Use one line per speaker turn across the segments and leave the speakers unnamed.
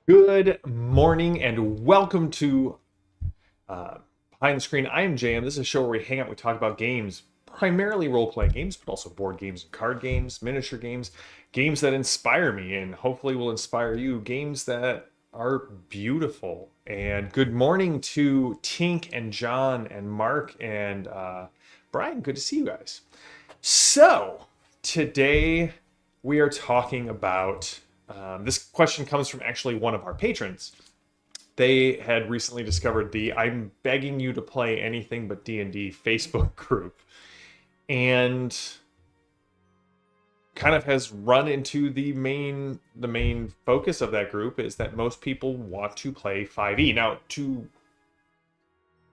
Good morning and welcome to Behind the Screen. I am JM. This is a show where we hang out, we talk about games, primarily role-playing games, but also board games and card games, miniature games, games that inspire me and hopefully will inspire you, games that are beautiful. And good morning to Tink and John and Mark and Brian. Good to see you guys. So, today we are talking about this question comes from actually one of our patrons. They had recently discovered the I'm begging you to play anything but D&D Facebook group and kind of has run into the main focus of that group is that most people want to play 5e. Now, to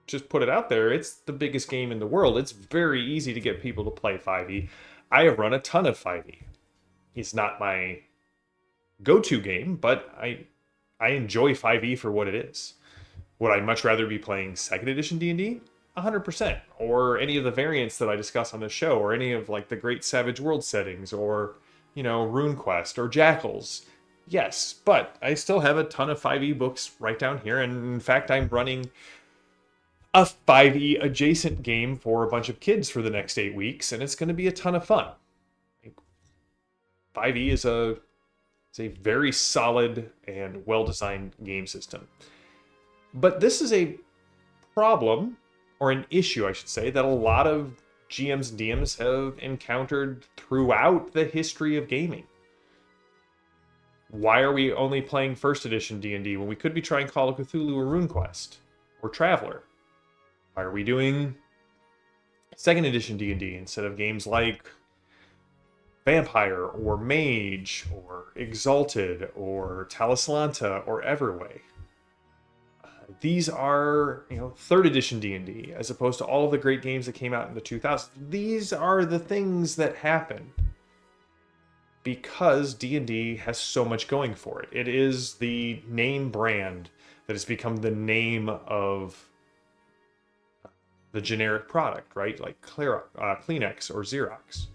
just put it out there, it's the biggest game in the world. It's very easy to get people to play 5e. I have run a ton of 5e. It's not my go-to game, but I enjoy 5e for what it is. Would I much rather be playing 2nd edition D&D? 100%. Or any of the variants that I discuss on the show, or any of like the Great Savage World settings, or RuneQuest or Jackals. Yes, but I still have a ton of 5e books right down here, and in fact I'm running a 5e adjacent game for a bunch of kids for the next 8 weeks, and it's going to be a ton of fun. 5e is a very solid and well-designed game system. But this is a problem, or an issue, I should say, that a lot of GMs and DMs have encountered throughout the history of gaming. Why are we only playing 1st edition D&D when we could be trying Call of Cthulhu or RuneQuest or Traveler? Why are we doing 2nd edition D&D instead of games like Vampire or Mage or Exalted or Talislanta or Everway? These are, 3rd edition D&D as opposed to all of the great games that came out in the 2000s. These are the things that happen because D&D has so much going for it. It is the name brand that has become the name of the generic product, right? Like Kleenex or Xerox.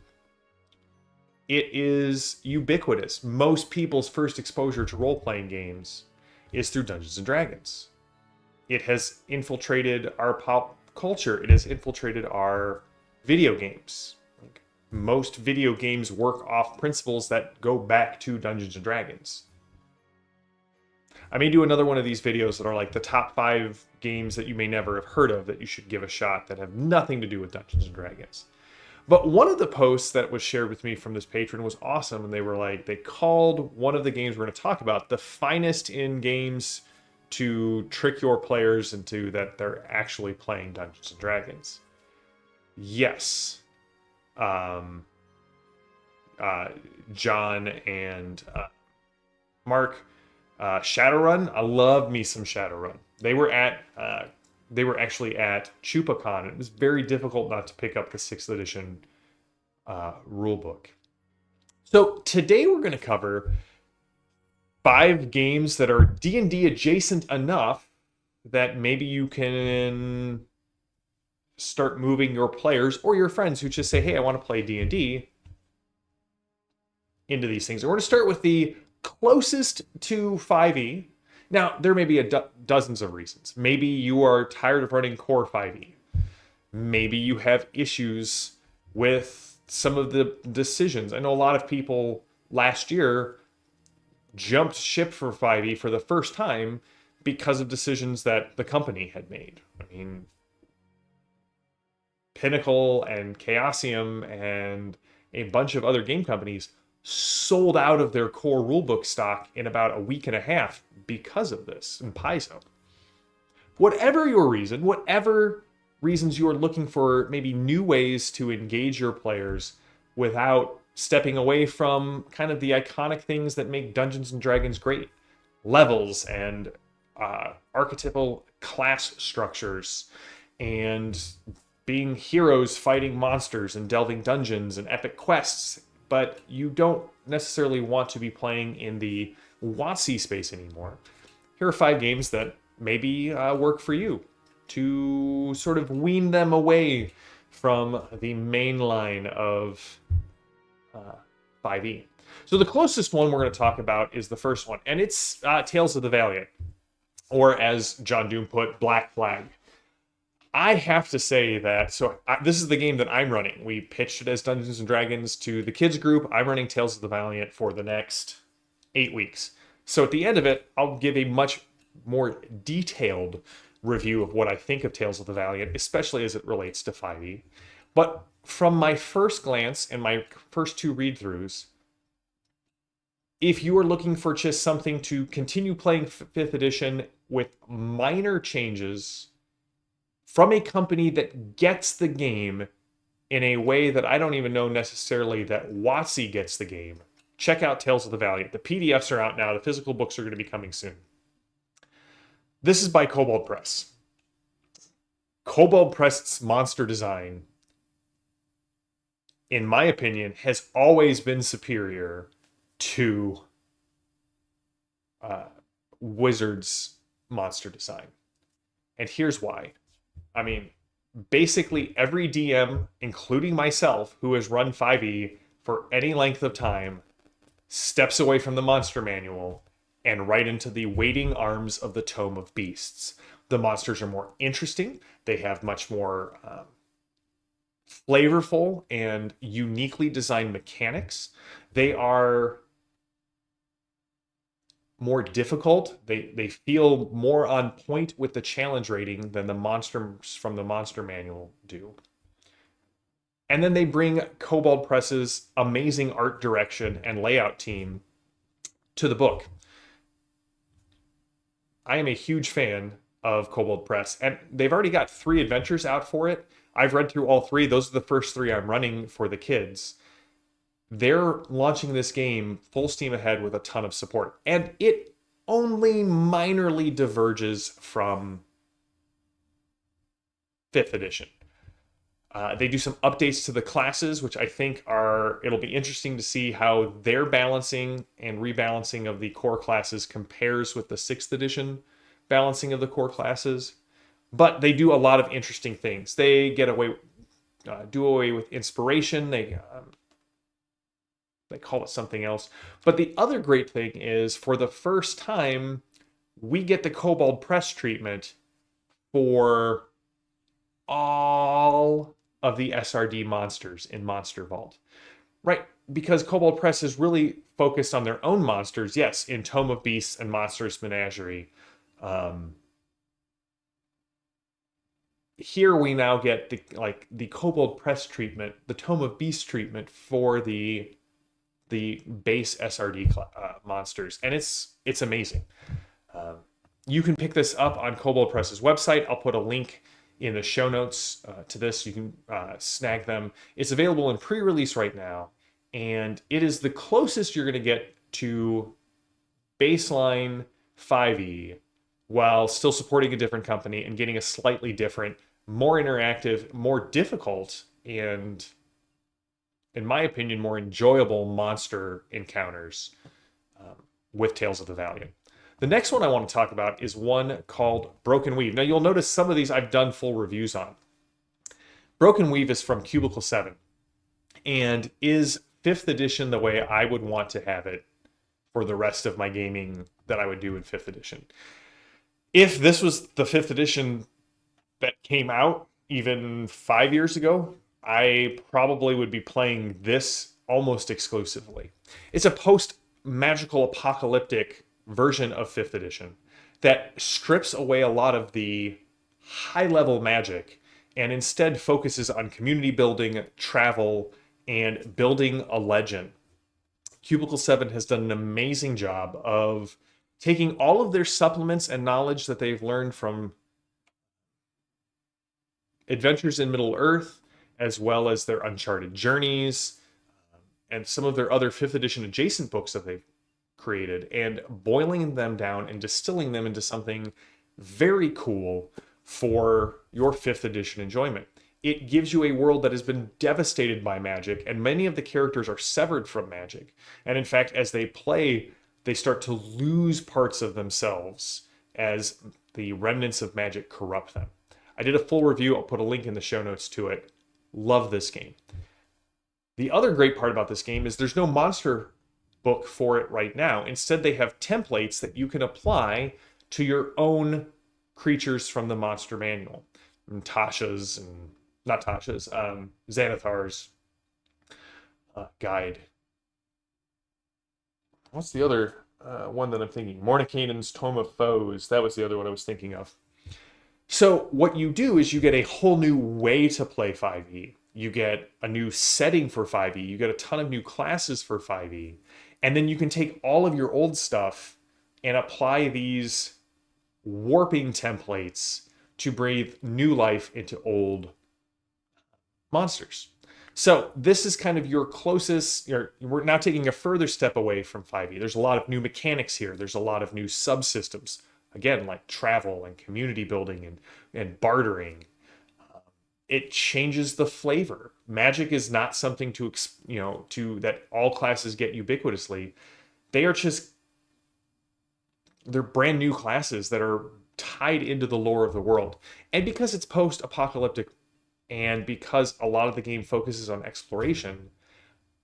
It is ubiquitous. Most people's first exposure to role-playing games is through Dungeons & Dragons. It has infiltrated our pop culture. It has infiltrated our video games. Most video games work off principles that go back to Dungeons & Dragons. I may do another one of these videos that are like the top 5 games that you may never have heard of that you should give a shot that have nothing to do with Dungeons & Dragons. But one of the posts that was shared with me from this patron was awesome, and they called one of the games we're going to talk about the finest in games to trick your players into that they're actually playing Dungeons and Dragons. Yes. John and Mark, Shadowrun. I love me some Shadowrun. They were actually at ChupaCon. It was very difficult not to pick up the 6th edition rulebook. So today we're going to cover 5 games that are D&D adjacent enough that maybe you can start moving your players or your friends who just say, hey, I want to play D&D into these things. And we're going to start with the closest to 5e. Now, there may be dozens of reasons. Maybe you are tired of running core 5e. Maybe you have issues with some of the decisions. I know a lot of people last year jumped ship for 5e for the first time because of decisions that the company had made. I mean, Pinnacle and Chaosium and a bunch of other game companies sold out of their core rulebook stock in about a week and a half because of this, and Paizo. Whatever your reason, whatever reasons you are looking for maybe new ways to engage your players without stepping away from kind of the iconic things that make Dungeons & Dragons great. Levels and archetypal class structures and being heroes fighting monsters and delving dungeons and epic quests, but you don't necessarily want to be playing in the WotC space anymore. Here are 5 games that maybe work for you to sort of wean them away from the main line of 5e. So the closest one we're going to talk about is the first one, and it's Tales of the Valiant, or as John Doom put, Black Flag. I have to say that, this is the game that I'm running. We pitched it as Dungeons and Dragons to the kids group. I'm running Tales of the Valiant for the next 8 weeks. So at the end of it, I'll give a much more detailed review of what I think of Tales of the Valiant, especially as it relates to 5e. But from my first glance and my first 2 read-throughs, if you are looking for just something to continue playing 5th edition with minor changes from a company that gets the game in a way that I don't even know necessarily that WotC gets the game, check out Tales of the Valiant. The PDFs are out now. The physical books are going to be coming soon. This is by Kobold Press. Kobold Press's monster design, in my opinion, has always been superior to Wizards' monster design. And here's why. I mean, basically every DM, including myself, who has run 5e for any length of time, steps away from the monster manual and right into the waiting arms of the Tome of Beasts. The monsters are more interesting. They have much more flavorful and uniquely designed mechanics. They are more difficult. They feel more on point with the challenge rating than the monsters from the monster manual do. And then they bring Kobold Press's amazing art direction and layout team to the book. I am a huge fan of Kobold Press, and they've already got 3 adventures out for it. I've read through all 3. Those are the first 3 I'm running for the kids. They're launching this game full steam ahead with a ton of support, and it only minorly diverges from 5th edition. They do some updates to the classes, which I think it'll be interesting to see how their balancing and rebalancing of the core classes compares with the 6th edition balancing of the core classes. But they do a lot of interesting things. They do away with inspiration. They call it something else. But the other great thing is, for the first time, we get the Kobold Press treatment for all of the SRD monsters in Monster Vault. Right, because Kobold Press is really focused on their own monsters, yes, in Tome of Beasts and Monstrous Menagerie. Here we now get the Kobold Press treatment, the Tome of Beasts treatment for the base SRD monsters, and it's amazing. You can pick this up on Kobold Press's website. I'll put a link in the show notes to this. You can snag them. It's available in pre-release right now, and it is the closest you're going to get to baseline 5e while still supporting a different company and getting a slightly different, more interactive, more difficult, and in my opinion, more enjoyable monster encounters with Tales of the Valiant. The next one I want to talk about is one called Broken Weave. Now, you'll notice some of these I've done full reviews on. Broken Weave is from Cubicle 7 and is 5th edition the way I would want to have it for the rest of my gaming that I would do in 5th edition. If this was the 5th edition that came out even 5 years ago, I probably would be playing this almost exclusively. It's a post-magical apocalyptic version of 5th edition that strips away a lot of the high-level magic and instead focuses on community building, travel, and building a legend. Cubicle 7 has done an amazing job of taking all of their supplements and knowledge that they've learned from Adventures in Middle-earth, as well as their Uncharted Journeys, and some of their other 5th edition adjacent books that they've created, and boiling them down and distilling them into something very cool for your 5th edition enjoyment. It gives you a world that has been devastated by magic, and many of the characters are severed from magic. And in fact, as they play, they start to lose parts of themselves as the remnants of magic corrupt them. I did a full review. I'll put a link in the show notes to it. Love this game. The other great part about this game is there's no monster book for it right now. Instead, they have templates that you can apply to your own creatures from the monster manual. And Tasha's, and not Tasha's, Xanathar's guide. What's the other one that I'm thinking? Mornicaden's Tome of Foes. That was the other one I was thinking of. So what you do is you get a whole new way to play 5e. You get a new setting for 5e. You get a ton of new classes for 5e. And then you can take all of your old stuff and apply these warping templates to breathe new life into old monsters. So this is kind of your closest, we're now taking a further step away from 5e. There's a lot of new mechanics here. There's a lot of new subsystems. Again, like travel and community building and bartering. It changes the flavor. Magic is not something to that all classes get ubiquitously. They're brand new classes that are tied into the lore of the world. And because it's post-apocalyptic and because a lot of the game focuses on exploration,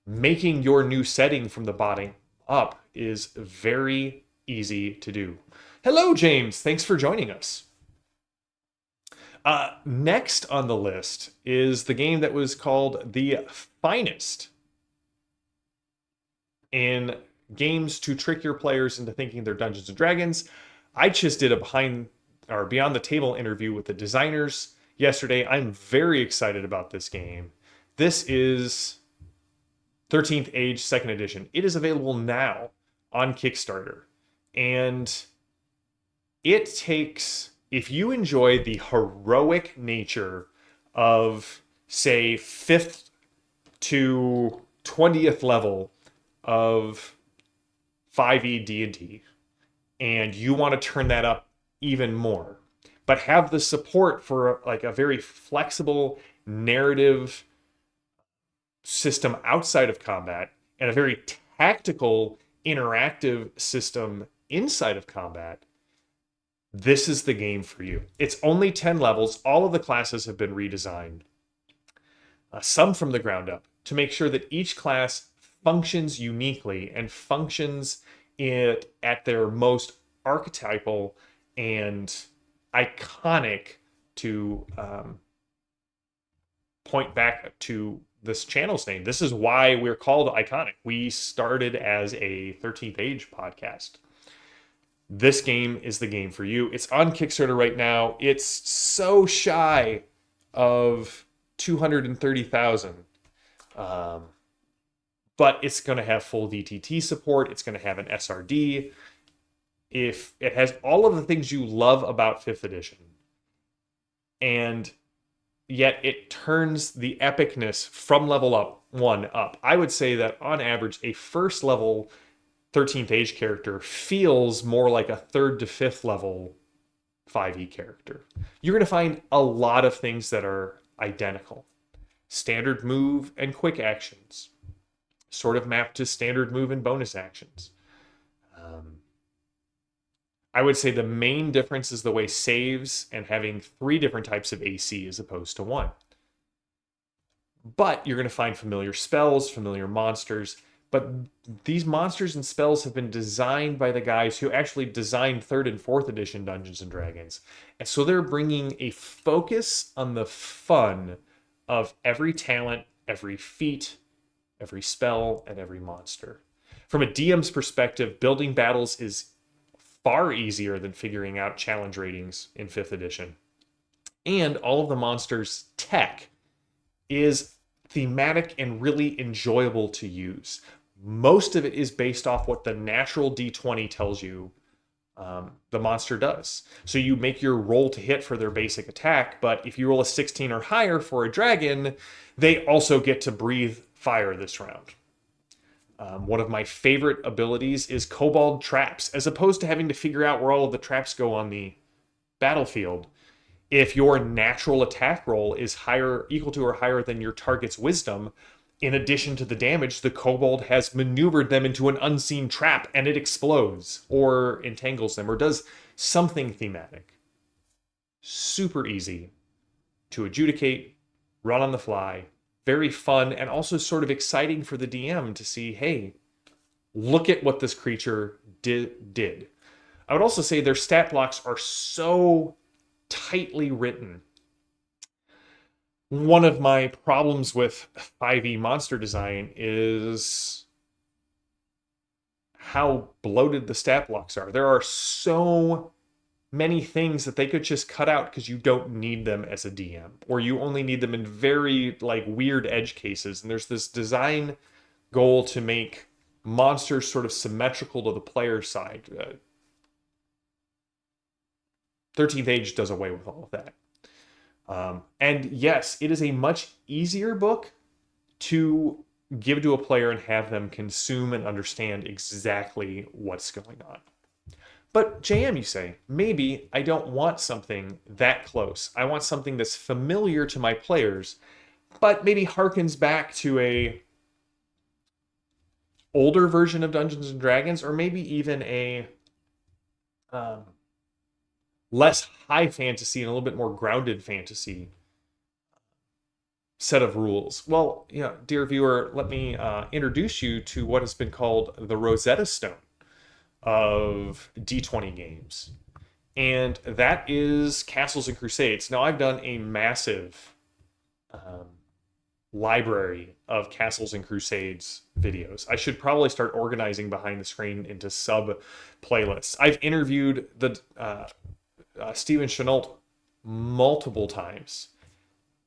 making your new setting from the bottom up is very easy to do. Hello, James. Thanks for joining us. Next on the list is the game that was called the finest in games to trick your players into thinking they're Dungeons and Dragons. I just did a beyond the table interview with the designers yesterday. I'm very excited about this game. This is 13th Age 2nd Edition. It is available now on Kickstarter. And it takes, if you enjoy the heroic nature of, say, 5th to 20th level of 5e D&D, and you want to turn that up even more, but have the support for like a very flexible narrative system outside of combat and a very tactical interactive system inside of combat, this is the game for you. It's only 10 levels. All of the classes have been redesigned, some from the ground up, to make sure that each class functions uniquely and functions at their most archetypal and iconic, to point back to this channel's name. This is why we're called Iconic. We started as a 13th Age podcast. This game is the game for you. It's on Kickstarter right now. It's so shy of 230,000. But it's going to have full DTT support. It's going to have an SRD. If it has all of the things you love about 5th edition, and yet it turns the epicness from level 1 up. I would say that on average, a first level 13th Age character feels more like a 3rd to 5th level 5e character. You're going to find a lot of things that are identical. Standard move and quick actions, sort of mapped to standard move and bonus actions. I would say the main difference is the way saves and having 3 different types of AC as opposed to 1. But you're going to find familiar spells, familiar monsters. But these monsters and spells have been designed by the guys who actually designed 3rd and 4th edition Dungeons and Dragons. And so they're bringing a focus on the fun of every talent, every feat, every spell, and every monster. From a DM's perspective, building battles is far easier than figuring out challenge ratings in 5th edition. And all of the monsters' tech is thematic and really enjoyable to use. Most of it is based off what the natural D20 tells you the monster does. So you make your roll to hit for their basic attack, but if you roll a 16 or higher for a dragon, they also get to breathe fire this round. One of my favorite abilities is Kobold Traps. As opposed to having to figure out where all of the traps go on the battlefield, if your natural attack roll is equal to or higher than your target's wisdom, in addition to the damage, the kobold has maneuvered them into an unseen trap and it explodes or entangles them or does something thematic. Super easy to adjudicate, run on the fly, very fun, and also sort of exciting for the DM to see, hey, look at what this creature did. I would also say their stat blocks are so tightly written. One of my problems with 5e monster design is how bloated the stat blocks are. There are so many things that they could just cut out because you don't need them as a DM, or you only need them in very like weird edge cases. And there's this design goal to make monsters sort of symmetrical to the player side. 13th Age does away with all of that. And yes, it is a much easier book to give to a player and have them consume and understand exactly what's going on. But JM, you say, maybe I don't want something that close. I want something that's familiar to my players, but maybe harkens back to a older version of Dungeons and Dragons, or maybe even a less high fantasy and a little bit more grounded fantasy set of rules. Well, dear viewer, let me introduce you to what has been called the Rosetta Stone of D20 games. And that is Castles and Crusades. Now, I've done a massive library of Castles and Crusades videos. I should probably start organizing behind the screen into sub playlists. I've interviewed the Stephen Chenault multiple times.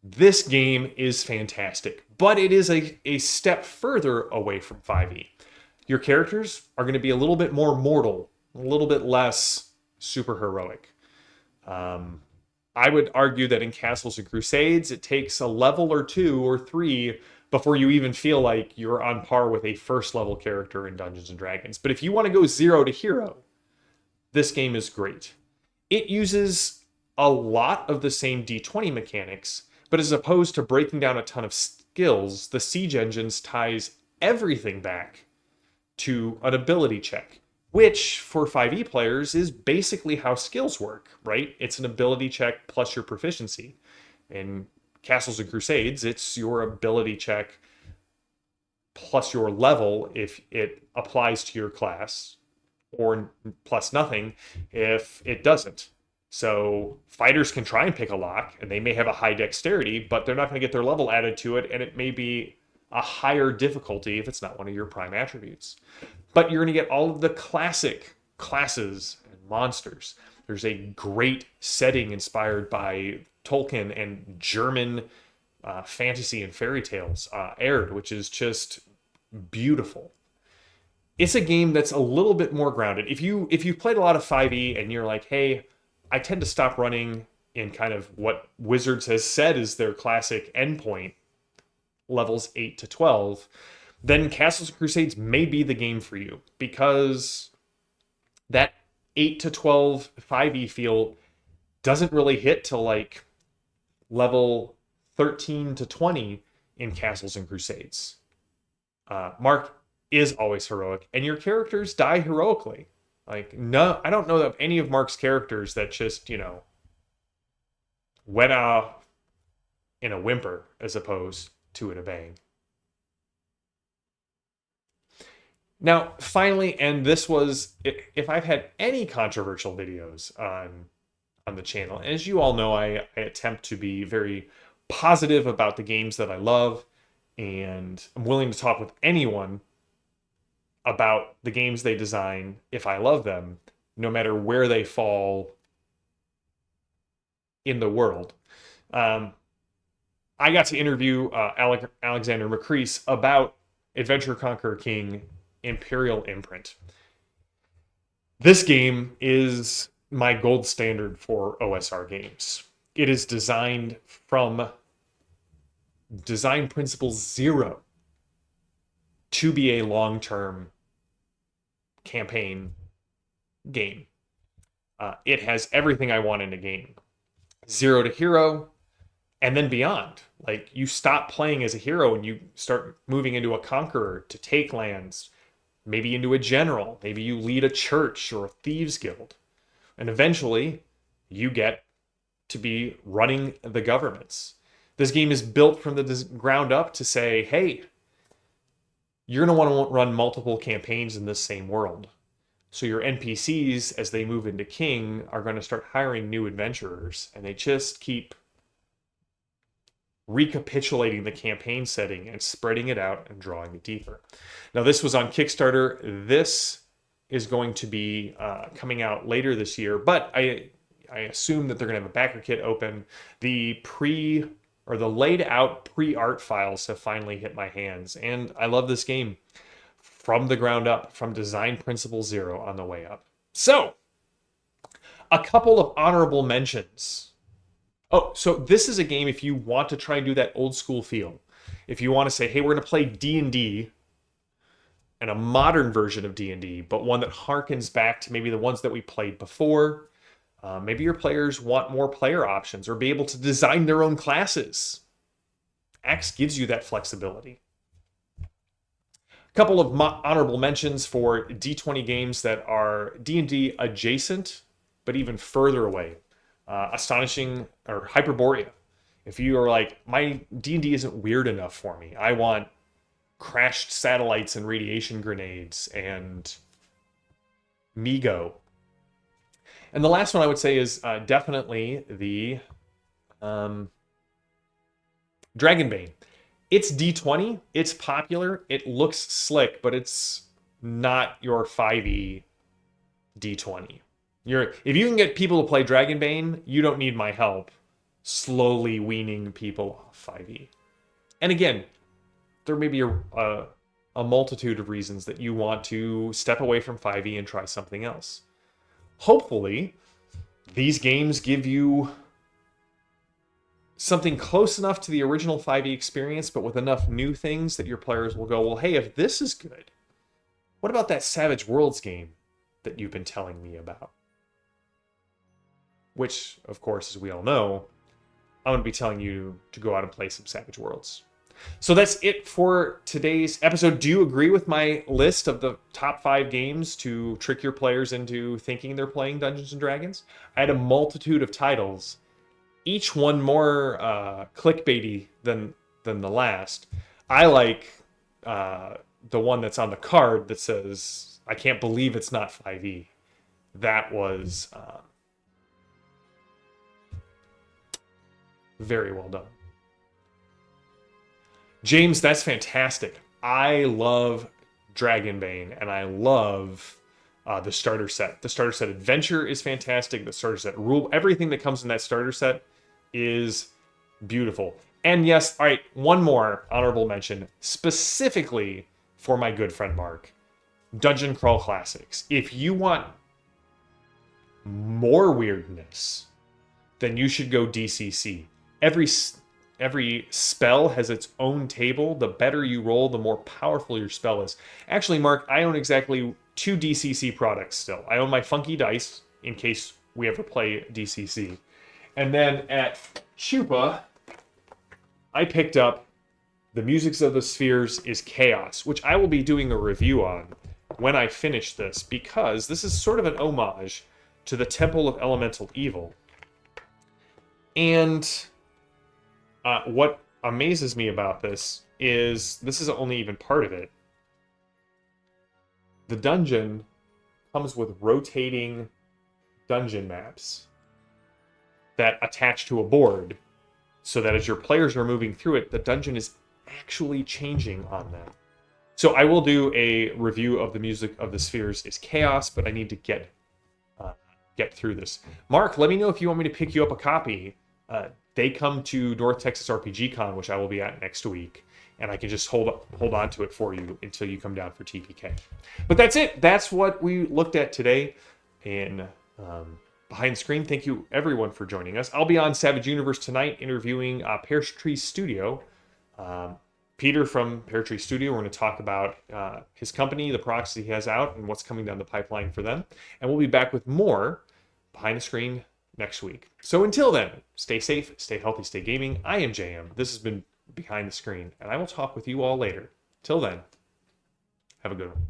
This game is fantastic, but it is a step further away from 5e. Your characters are going to be a little bit more mortal, a little bit less super heroic. I would argue that in Castles and Crusades, it takes a level or 2 or 3 before you even feel like you're on par with a first level character in Dungeons and Dragons. But if you want to go 0 to hero, this game is great. It uses a lot of the same D20 mechanics, but as opposed to breaking down a ton of skills, the Siege Engines ties everything back to an ability check, which for 5e players is basically how skills work, right? It's an ability check plus your proficiency. In Castles and Crusades, it's your ability check plus your level if it applies to your class, or plus nothing if it doesn't. So fighters can try and pick a lock, and they may have a high dexterity, but they're not going to get their level added to it, and it may be a higher difficulty if it's not one of your prime attributes. But you're going to get all of the classic classes and monsters. There's a great setting inspired by Tolkien and German fantasy and fairy tales, Erd, which is just beautiful. It's a game that's a little bit more grounded. If you've played a lot of 5e and you're like, hey, I tend to stop running in kind of what Wizards has said is their classic endpoint, levels 8 to 12, then Castles and Crusades may be the game for you, because that 8 to 12 5e feel doesn't really hit till like level 13 to 20 in Castles and Crusades. Mark is always heroic, and your characters die heroically. Like, no, I don't know of any of Mark's characters that just, went off in a whimper as opposed to in a bang. Now, finally, and this was, if I've had any controversial videos on the channel, and as you all know, I attempt to be very positive about the games that I love, and I'm willing to talk with anyone about the games they design if I love them, no matter where they fall in the world. I got to interview Alexander McCrease about Adventure Conqueror King Imperial Imprint. This game is my gold standard for OSR games. It is designed from design principle 0 to be a long-term campaign game. It has everything I want in a game. 0 to hero, and then beyond. Like, you stop playing as a hero and you start moving into a conqueror to take lands, maybe into a general, maybe you lead a church or a thieves guild. And eventually, you get to be running the governments. This game is built from the ground up to say, hey, you're going to want to run multiple campaigns in this same world. So your NPCs, as they move into King, are going to start hiring new adventurers, and they just keep recapitulating the campaign setting and spreading it out and drawing it deeper. Now, this was on Kickstarter. This is going to be coming out later this year, but I assume that they're going to have a backer kit open. The laid out pre-art files have finally hit my hands, and I love this game from the ground up, from design principle zero on the way up. So, a couple of honorable mentions. Oh, so this is a game if you want to try and do that old school feel. If you want to say, hey, we're going to play D&D, and a modern version of D&D, but one that harkens back to maybe the ones that we played before. Maybe your players want more player options or be able to design their own classes. Axe gives you that flexibility. A couple of honorable mentions for D20 games that are D&D adjacent, but even further away. Astonishing or Hyperborea. If you are like, my D&D isn't weird enough for me. I want crashed satellites and radiation grenades and Migo. And the last one I would say is definitely the Dragonbane. It's D20. It's popular. It looks slick, but it's not your 5e D20. If you can get people to play Dragonbane, you don't need my help slowly weaning people off 5e. And again, there may be a multitude of reasons that you want to step away from 5e and try something else. Hopefully, these games give you something close enough to the original 5e experience, but with enough new things that your players will go, well, hey, if this is good, what about that Savage Worlds game that you've been telling me about? Which, of course, as we all know, I'm going to be telling you to go out and play some Savage Worlds. So that's it for today's episode. Do you agree with my list of the top 5 games to trick your players into thinking they're playing Dungeons & Dragons? I had a multitude of titles, each one more clickbaity than the last. I like the one that's on the card that says, I can't believe it's not 5e. That was very well done. James, that's fantastic. I love Dragonbane, and I love the starter set. The starter set adventure is fantastic. The starter set rule, everything that comes in that starter set is beautiful. And yes, all right, one more honorable mention, specifically for my good friend Mark. Dungeon Crawl Classics. If you want more weirdness, then you should go DCC. Every spell has its own table. The better you roll, the more powerful your spell is. Actually, Mark, I own exactly 2 DCC products still. I own my Funky Dice, in case we ever play DCC. And then at Chupa, I picked up The Musics of the Spheres is Chaos, which I will be doing a review on when I finish this, because this is sort of an homage to the Temple of Elemental Evil. And what amazes me about this is only even part of it. The dungeon comes with rotating dungeon maps that attach to a board, so that as your players are moving through it, the dungeon is actually changing on them. So I will do a review of The Music of the Spheres is Chaos, but I need to get through this. Mark, let me know if you want me to pick you up a copy. They come to North Texas RPG Con, which I will be at next week, and I can just hold on to it for you until you come down for TPK. But that's it. That's what we looked at today in Behind the Screen. Thank you, everyone, for joining us. I'll be on Savage Universe tonight interviewing Pear Tree Studio. Peter from Pear Tree Studio. We're going to talk about his company, the products that he has out, and what's coming down the pipeline for them. And we'll be back with more Behind the Screen next week. So until then, stay safe, stay healthy, stay gaming. I am JM. This has been Behind the Screen, and I will talk with you all later. Till then, have a good one.